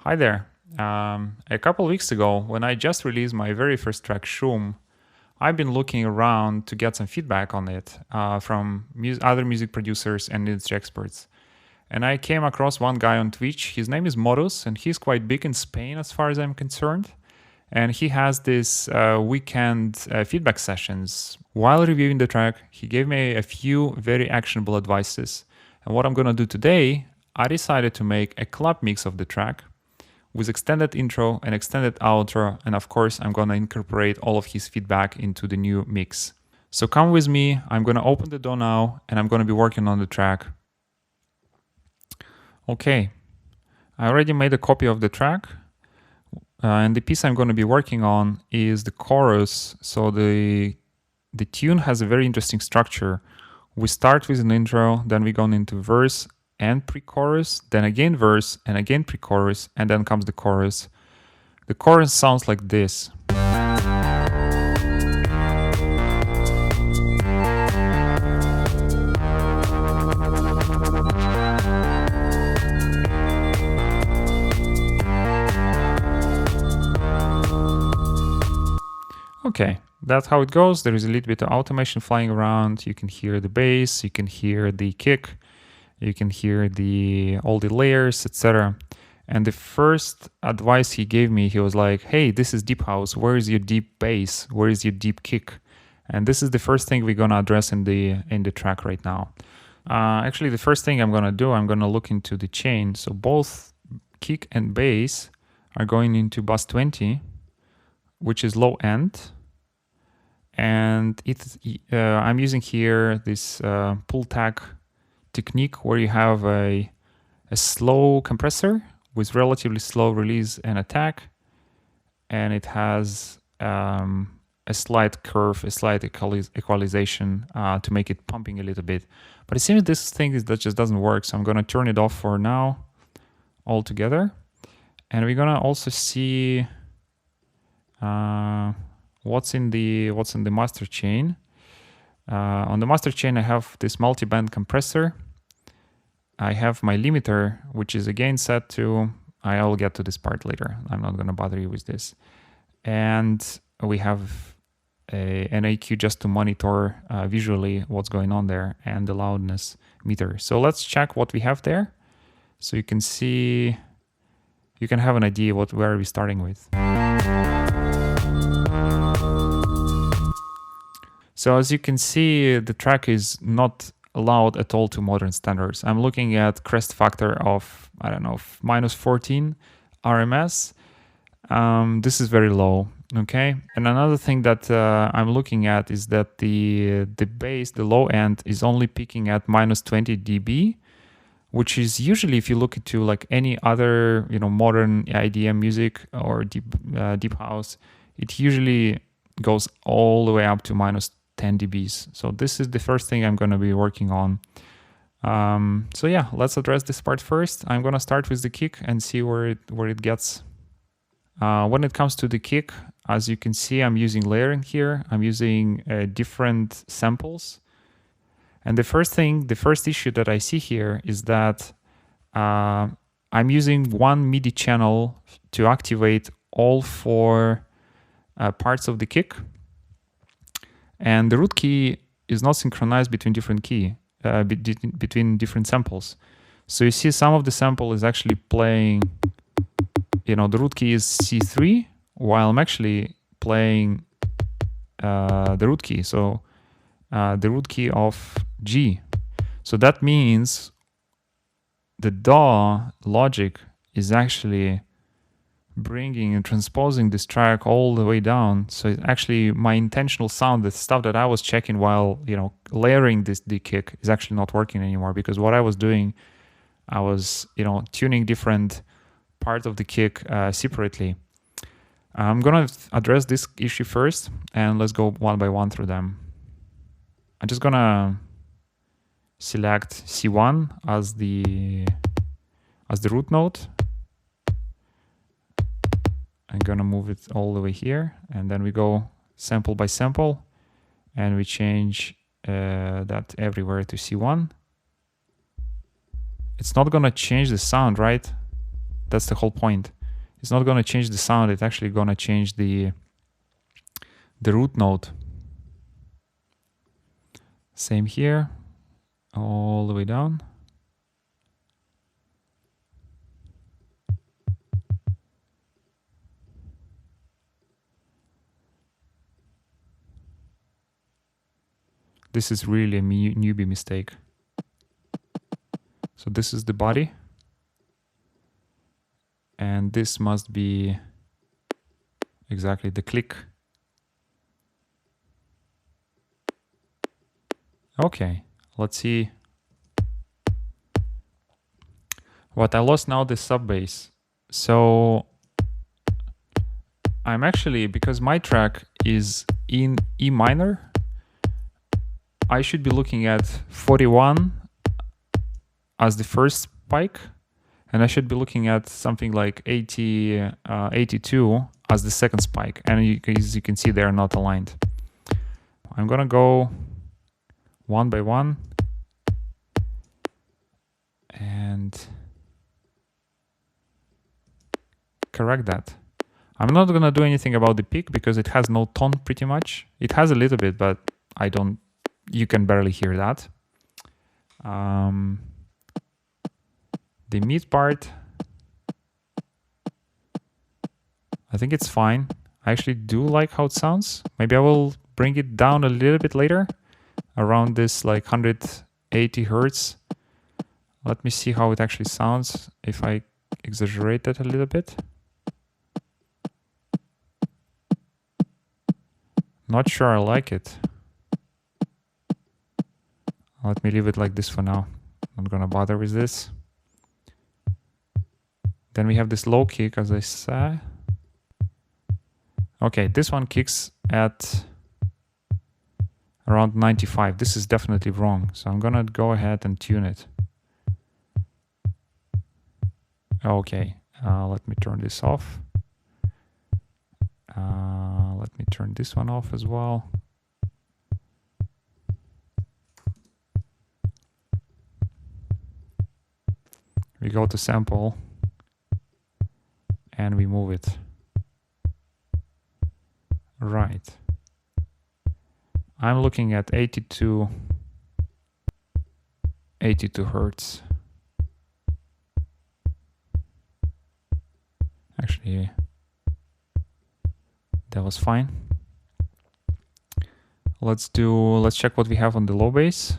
Hi there. A couple weeks ago, when I just released my very first track, Shroom, I've been looking around to get some feedback on it from other music producers and industry experts. And I came across one guy on Twitch. His name is Modus, and he's quite big in Spain as far as I'm concerned. And he has this weekend feedback sessions. While reviewing the track, he gave me a few very actionable advices. And what I'm going to do today, I decided to make a club mix of the track with extended intro and extended outro, and of course I'm gonna incorporate all of his feedback into the new mix. So come with me, I'm gonna open the DAW now and I'm gonna be working on the track. Okay, I already made a copy of the track and the piece I'm gonna be working on is the chorus. So the tune has a very interesting structure. We start with an intro, then we go into verse and pre-chorus, then again verse and again pre-chorus, and then comes the chorus. The chorus sounds like this. Okay, that's how it goes. There is a little bit of automation flying around. You can hear the bass, you can hear the kick, you can hear all the layers, etc. And the first advice he gave me, he was like, hey, this is deep house. Where is your deep bass? Where is your deep kick? And this is the first thing we're gonna address in the track right now. Actually, the first thing I'm gonna do, I'm gonna look into the chain. So both kick and bass are going into bus 20, which is low end. And I'm using here this Pultec technique where you have a slow compressor with relatively slow release and attack, and it has a slight curve, a slight equalization to make it pumping a little bit. But it seems this thing that just doesn't work, so I'm gonna turn it off for now altogether. And we're gonna also see what's in the master chain. On the master chain, I have this multi-band compressor. I have my limiter, which is again set to, I'll get to this part later. I'm not going to bother you with this. And we have an EQ just to monitor visually what's going on there, and the loudness meter. So let's check what we have there. So you can see, you can have an idea where we're starting with. So as you can see, the track is not loud at all to modern standards. I'm looking at crest factor of, I don't know, -14 RMS. This is very low, okay? And another thing that I'm looking at is that the bass, the low end, is only peaking at -20 dB, which is usually, if you look into like any other, modern EDM music or deep house, it usually goes all the way up to -10 dBs. So this is the first thing I'm going to be working on. So yeah, let's address this part first. I'm going to start with the kick and see where it gets. When it comes to the kick, as you can see, I'm using layering here. I'm using different samples. And the first issue that I see here is that I'm using one MIDI channel to activate all 4 parts of the kick. And the root key is not synchronized between between different samples. So you see some of the sample is actually playing, the root key is C3, while I'm actually playing the root key. So the root key of G. So that means the DAW logic is actually bringing and transposing this track all the way down. So it's actually my intentional sound, the stuff that I was checking while layering the kick, is actually not working anymore, because what I was doing, I was tuning different parts of the kick separately. I'm gonna address this issue first, and let's go one by one through them. I'm just gonna select C1 as the root note. I'm gonna move it all the way here, and then we go sample by sample, and we change that everywhere to C1. It's not gonna change the sound, right? That's the whole point. It's not going to change the sound. It's actually going to change the root note. Same here, all the way down. This is really a newbie mistake. So this is the body. And this must be exactly the click. Okay, let's see. What I lost now, the sub bass. So I'm actually, because my track is in E minor, I should be looking at 41 as the first spike, and I should be looking at something like 82 as the second spike. And as you can see, they are not aligned. I'm gonna go one by one and correct that. I'm not gonna do anything about the peak because it has no tone pretty much. It has a little bit, but you can barely hear that. The mid part, I think it's fine. I actually do like how it sounds. Maybe I will bring it down a little bit later, around this like 180 hertz. Let me see how it actually sounds if I exaggerate that a little bit. Not sure I like it. Let me leave it like this for now. I'm not gonna bother with this. Then we have this low kick, as I said. Okay, this one kicks at around 95. This is definitely wrong, so I'm gonna go ahead and tune it. Okay, let me turn this off. Let me turn this one off as well. We go to sample and we move it. Right. I'm looking at 82 hertz. Actually, that was fine. Let's check what we have on the low bass.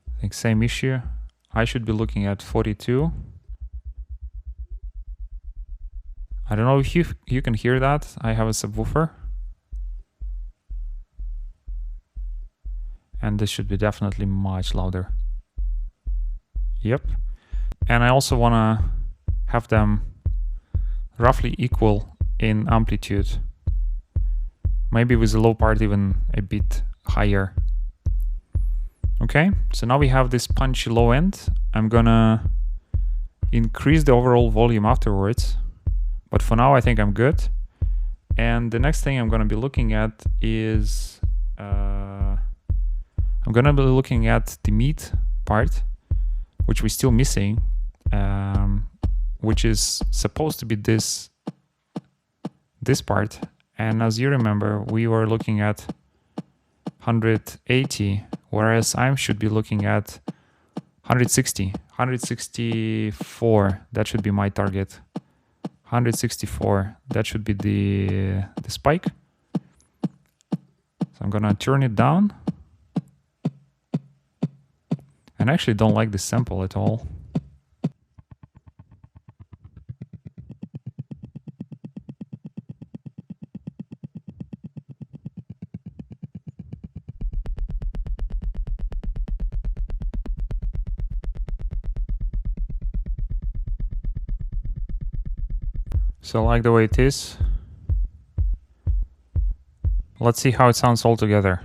I think same issue. I should be looking at 42. I don't know if you can hear that. I have a subwoofer. And this should be definitely much louder. Yep. And I also want to have them roughly equal in amplitude. Maybe with the low part even a bit higher. Okay, so now we have this punchy low end. I'm gonna increase the overall volume afterwards. But for now, I think I'm good. And the next thing I'm gonna be looking at is I'm gonna be looking at the mid part, which we're still missing, which is supposed to be this part. And as you remember, we were looking at 180, whereas I should be looking at 164. That should be my target. 164. That should be the spike. So I'm gonna turn it down. And I actually don't like this sample at all. So I like the way it is. Let's see how it sounds all together.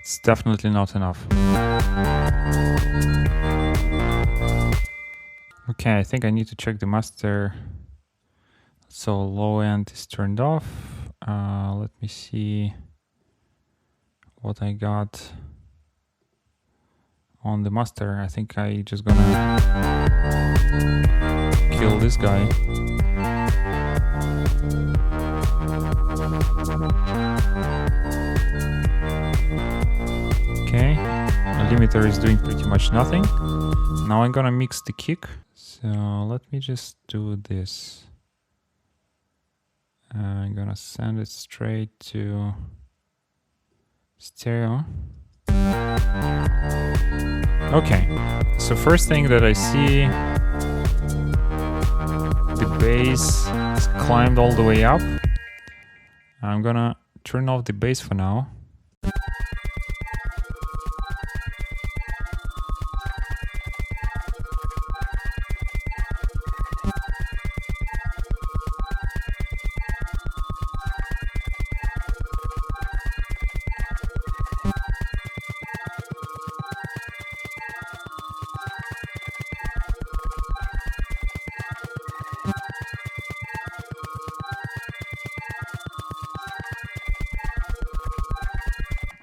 It's definitely not enough. Okay, I think I need to check the master. So low end is turned off. Let me see what I got on the master. I think I just gonna kill this guy. Okay, the limiter is doing pretty much nothing. Now I'm gonna mix the kick. So let me just do this. I'm gonna send it straight to stereo. Okay, so first thing that I see, the bass is climbed all the way up. I'm gonna turn off the bass for now.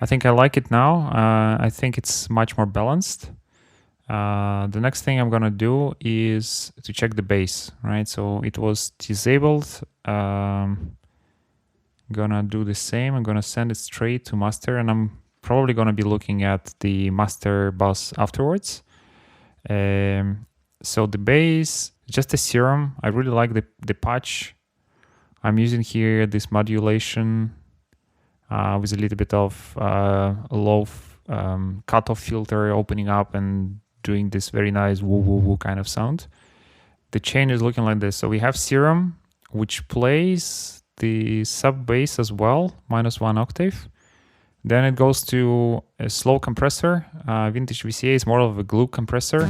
I think I like it now. I think it's much more balanced. The next thing I'm gonna do is to check the bass, right? So it was disabled. Gonna do the same. I'm gonna send it straight to master, and I'm probably gonna be looking at the master bus afterwards. So the bass, just a serum. I really like the patch. I'm using here this modulation with a little bit of low cutoff filter opening up and doing this very nice woo woo woo kind of sound. The chain is looking like this. So we have serum, which plays the sub bass as well, -1 octave. Then it goes to a slow compressor. Vintage VCA is more of a glue compressor,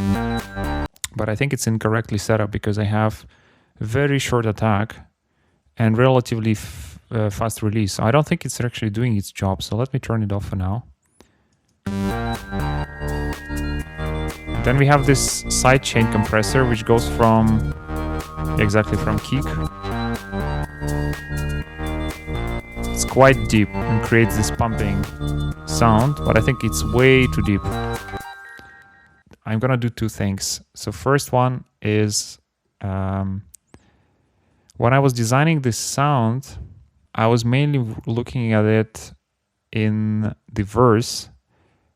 but I think it's incorrectly set up because I have very short attack and relatively fast release. So I don't think it's actually doing its job. So let me turn it off for now. Then we have this side chain compressor, which goes from exactly from kick. It's quite deep and creates this pumping sound, but I think it's way too deep. I'm gonna do two things. So first one is when I was designing this sound, I was mainly looking at it in the verse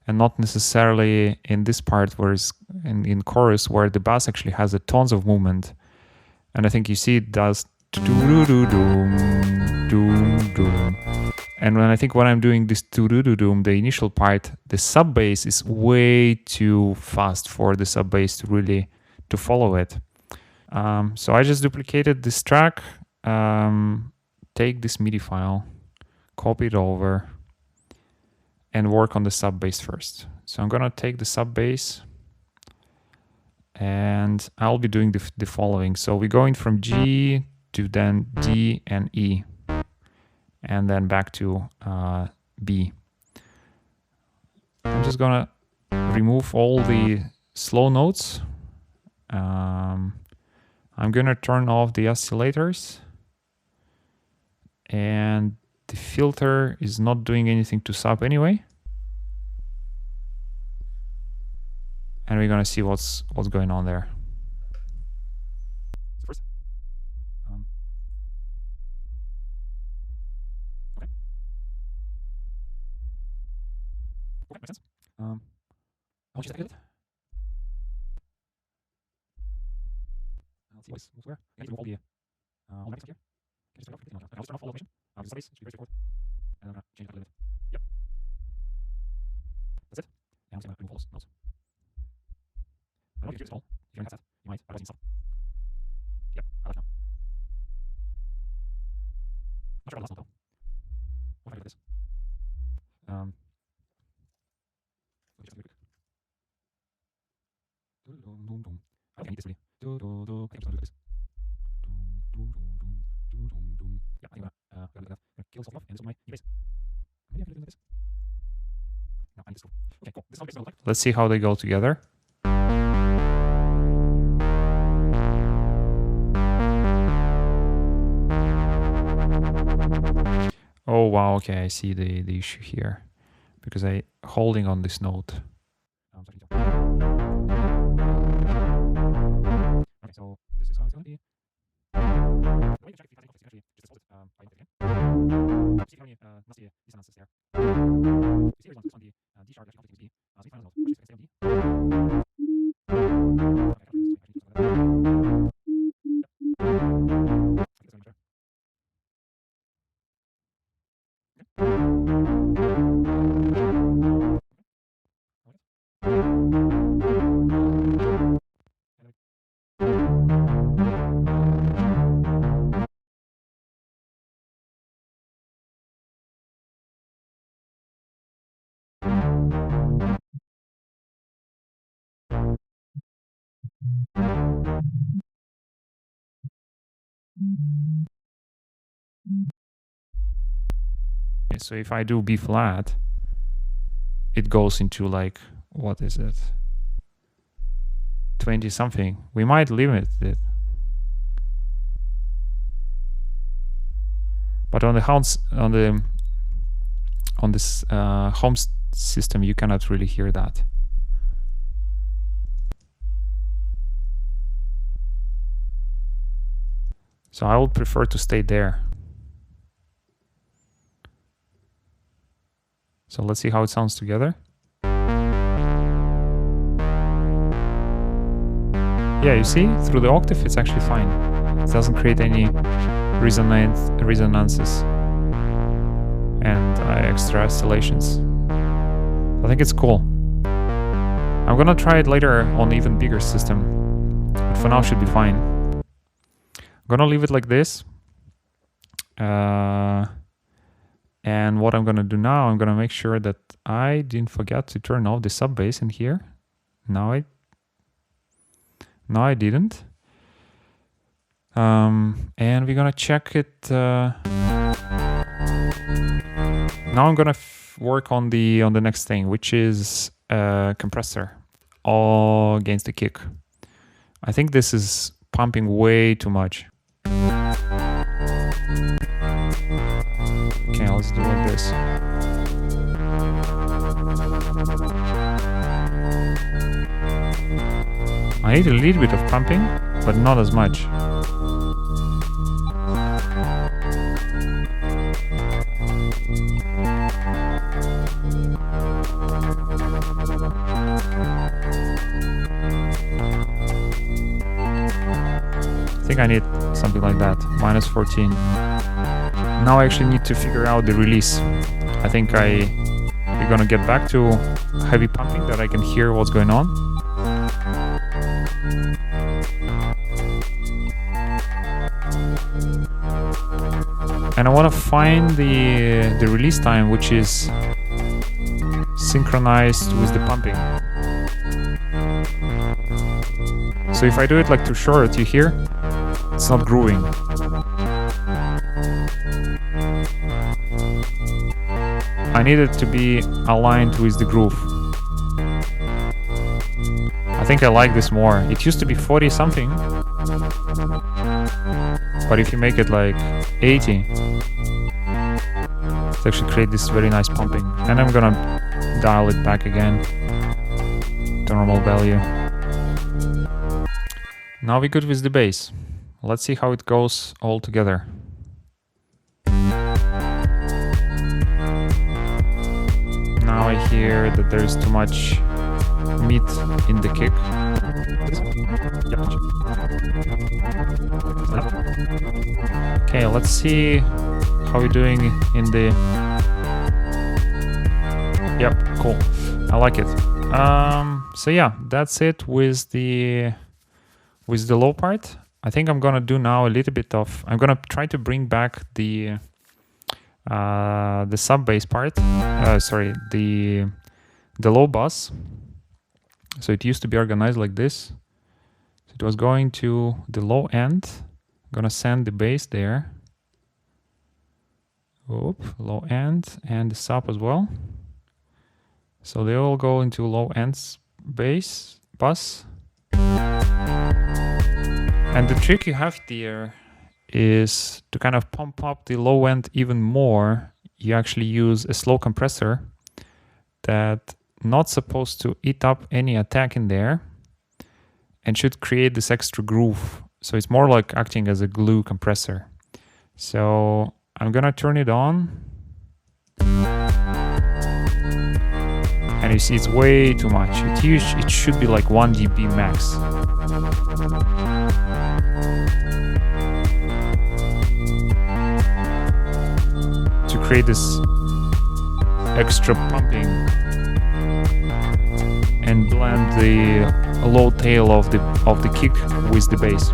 and not necessarily in this part where it's in chorus, where the bass actually has the tons of movement. And I think you see it does doo-doo-doo-doom, doom, doom. And when I'm doing this doo-doo-doo-doom, the initial part, the sub bass is way too fast for the sub bass to really to follow it. So I just duplicated this track, take this MIDI file, copy it over, and work on the sub bass first. So I'm gonna take the sub bass, and I'll be doing the following. So we're going from G to then D and E, and then back to B. I'm just gonna remove all the slow notes. I'm gonna turn off the oscillators, and the filter is not doing anything to sub anyway. And we're gonna see what's going on there. So first, okay, makes sense. How much is that? Let's see what's where. I need to remove all the magnets here. Can just turn off everything. I'll just turn off all automation. This space should be very straightforward. And I'm gonna change that a little bit. Yep. That's it. And I'm just gonna remove all those notes. I don't know if you hear this at all. If you're in a headset, you might otherwise need some. Yep, I left now. Not sure about the last note though. What if I do this? Let me just do it quick. I don't think I need this really. I think I'm just gonna do this. Yeah, I think I'm gonna kill stuff off and this is my new bass. Maybe I can do this. No, I need this too. Okay, cool. This is how it looks like. Let's see how they go together. wow, okay, I see the issue here because I holding on this note. Okay, so this is how it's gonna be. The way to check if the cutting is actually just defaulted by input again. See if you have any nasty dissonances there. You see there's one on the D sharp actually USB. So you find a note. Push this, stay on D. Okay, so if I do B flat, it goes into like, what is it? 20 something. We might limit it. But on the house, on this home system, you cannot really hear that. So I would prefer to stay there. So let's see how it sounds together. Yeah, you see, through the octave, it's actually fine. It doesn't create any resonances and extra oscillations. I think it's cool. I'm gonna try it later on an even bigger system, but for now should be fine. I'm gonna leave it like this. And what I'm gonna do now, I'm gonna make sure that I didn't forget to turn off the sub bass in here. No, I didn't. And we're gonna check it. Now I'm gonna work on the next thing, which is compressor against the kick. I think this is pumping way too much. Okay, let's do it like this. I need a little bit of pumping, but not as much. I think I need something like that, minus 14. Now I actually need to figure out the release. I think we're gonna get back to heavy pumping that I can hear what's going on. And I want to find the release time which is synchronized with the pumping. So if I do it like too short, you hear? It's not grooving. I need it to be aligned with the groove. I think I like this more. It used to be 40 something, but if you make it like 80, it actually create this very nice pumping. And I'm gonna dial it back again to normal value. Now we're good with the bass. Let's see how it goes all together. Now I hear that there's too much meat in the kick. Okay, let's see how we're doing in the... Yep, cool. I like it. So yeah, that's it with the low part. I think I'm gonna do now a little bit of... I'm gonna try to bring back the sub bass part. Sorry, the low bass. So it used to be organized like this. So it was going to the low end. I'm gonna send the bass there. Oop, low end and the sub as well. So they all go into low ends bass bus. And the trick you have there is to kind of pump up the low end even more you actually use a slow compressor that not supposed to eat up any attack in there and should create this extra groove. So it's more like acting as a glue compressor. So I'm gonna turn it on. And you see it's way too much. It should be like 1 dB max. To create this extra pumping and blend the low tail of the kick with the bass.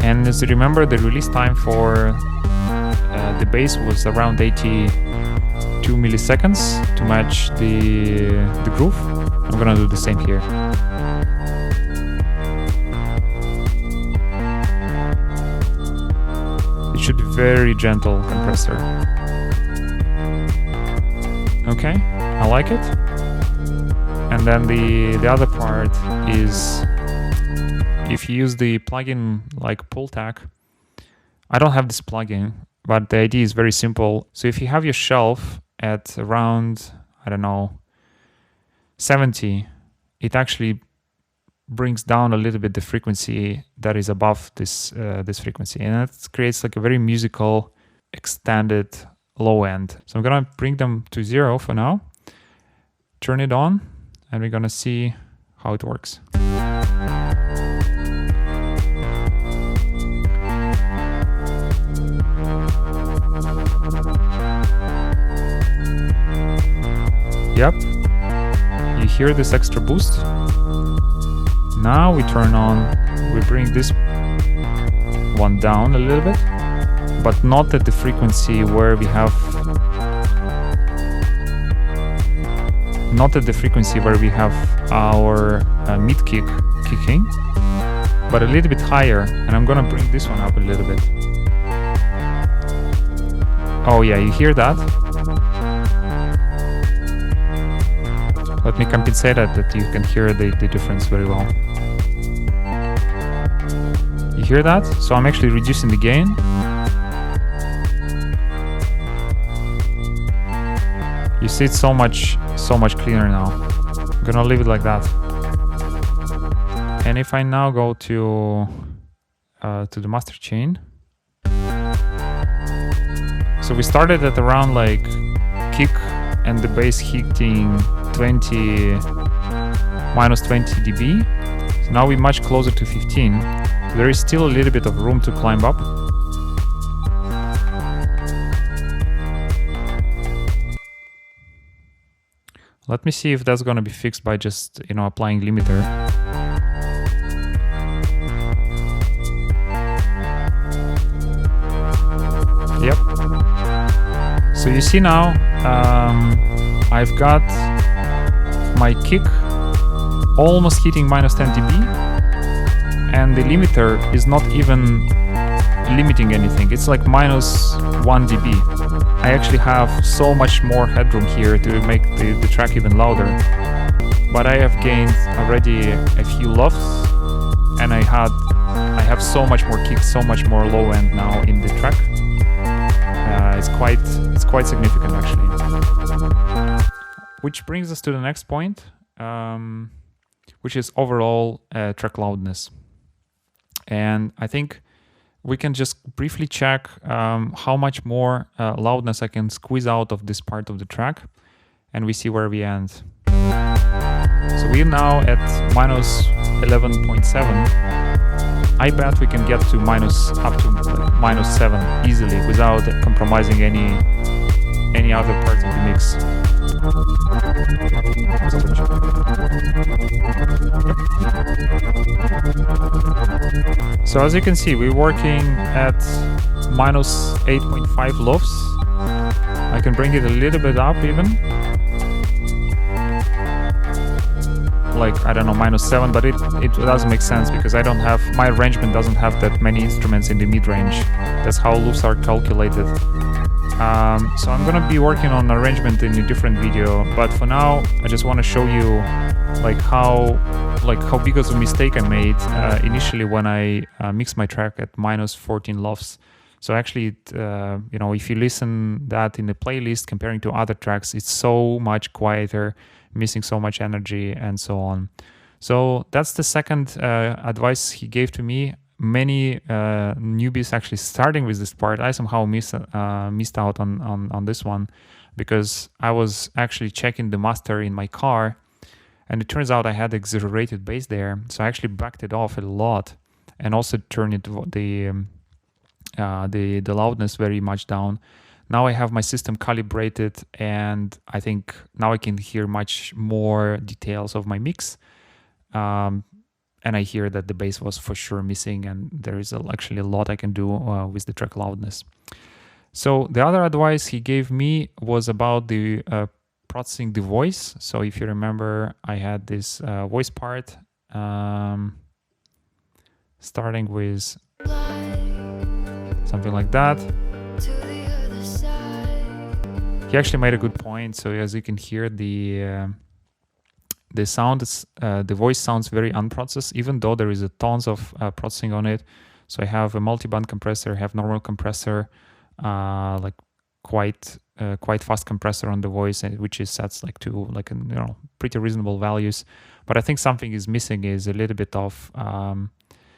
And as you remember, the release time for the bass was around 82 milliseconds to match the groove. I'm gonna do the same here. It should be very gentle compressor. Okay, I like it. And then the other part is, if you use the plugin like Pultec, I don't have this plugin, but the idea is very simple. So if you have your shelf at around, I don't know, 70, it actually brings down a little bit the frequency that is above this frequency, and it creates like a very musical extended low end. So I'm gonna bring them to 0 for now, turn it on, and we're gonna see how it works. Yep, you hear this extra boost. Now we turn on, we bring this one down a little bit, but not at the frequency where we have, our mid kick kicking, but a little bit higher. And I'm gonna bring this one up a little bit. Oh yeah, you hear that? Let me compensate that you can hear the difference very well. You hear that? So I'm actually reducing the gain. You see it's so much cleaner now. I'm gonna leave it like that. And if I now go to the master chain. So we started at around like kick and the bass hitting minus 20 dB. So now we're much closer to 15. So there is still a little bit of room to climb up. Let me see if that's gonna be fixed by just, applying limiter. Yep. So you see now, I've got my kick almost hitting minus 10 dB, and the limiter is not even limiting anything. It's like minus 1 dB. I actually have so much more headroom here to make the track even louder. But I have gained already a few lofts, and I have so much more kick, so much more low end now in the track. It's quite significant actually. Which brings us to the next point, which is overall track loudness. And I think we can just briefly check how much more loudness I can squeeze out of this part of the track, and we see where we end. So we're now at minus 11.7. I bet we can get to up to like minus 7 easily without compromising any other parts of the mix. So as you can see, we're working at minus 8.5 lofts. I can bring it a little bit up even. Like, I don't know, minus 7, but it doesn't make sense because my arrangement doesn't have that many instruments in the mid-range. That's how loops are calculated. So I'm gonna be working on arrangement in a different video, but for now I just want to show you like how big of a mistake I made initially when I mixed my track at -14 LOFs. So actually, you know, if you listen that in the playlist comparing to other tracks, it's so much quieter, missing so much energy and so on. So that's the second advice he gave to me. Many newbies actually starting with this part, I somehow missed out on this one, because I was actually checking the master in my car, and it turns out I had exaggerated bass there, so I actually backed it off a lot, and also turned it the loudness very much down. Now I have my system calibrated, and I think now I can hear much more details of my mix. And I hear that the bass was for sure missing, and there is actually a lot I can do with the track loudness. So the other advice he gave me was about the processing the voice. So if you remember, I had this voice part starting with something like that. He actually made a good point. So as you can hear, the sound is, the voice sounds very unprocessed, even though there is a tons of processing on it. So I have a multi-band compressor, I have normal compressor, like quite fast compressor on the voice, which is sets like to like, you know, pretty reasonable values. But I think something is missing is a little bit of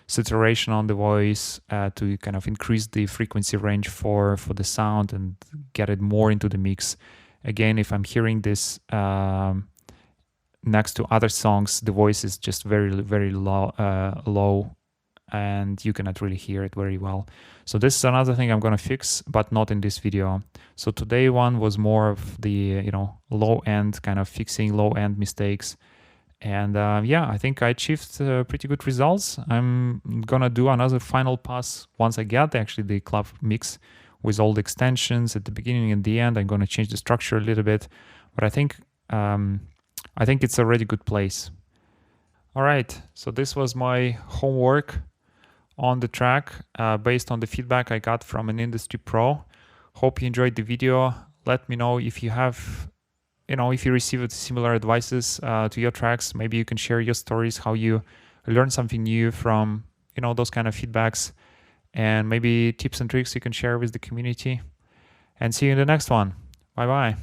saturation on the voice to kind of increase the frequency range for the sound and get it more into the mix. Again, if I'm hearing this next to other songs, the voice is just very low, and you cannot really hear it very well. So this is another thing I'm gonna fix, but not in this video. So today one was more of the, you know, low end, kind of fixing low end mistakes. And yeah, I think I achieved pretty good results. I'm gonna do another final pass once I get actually the club mix with all the extensions at the beginning and the end. I'm gonna change the structure a little bit, but I think it's a really good place. All right, so this was my homework on the track based on the feedback I got from an industry pro. Hope you enjoyed the video. Let me know if you have, you know, if you received similar advices to your tracks. Maybe you can share your stories, how you learned something new from, you know, those kind of feedbacks, and maybe tips and tricks you can share with the community. And see you in the next one. Bye bye.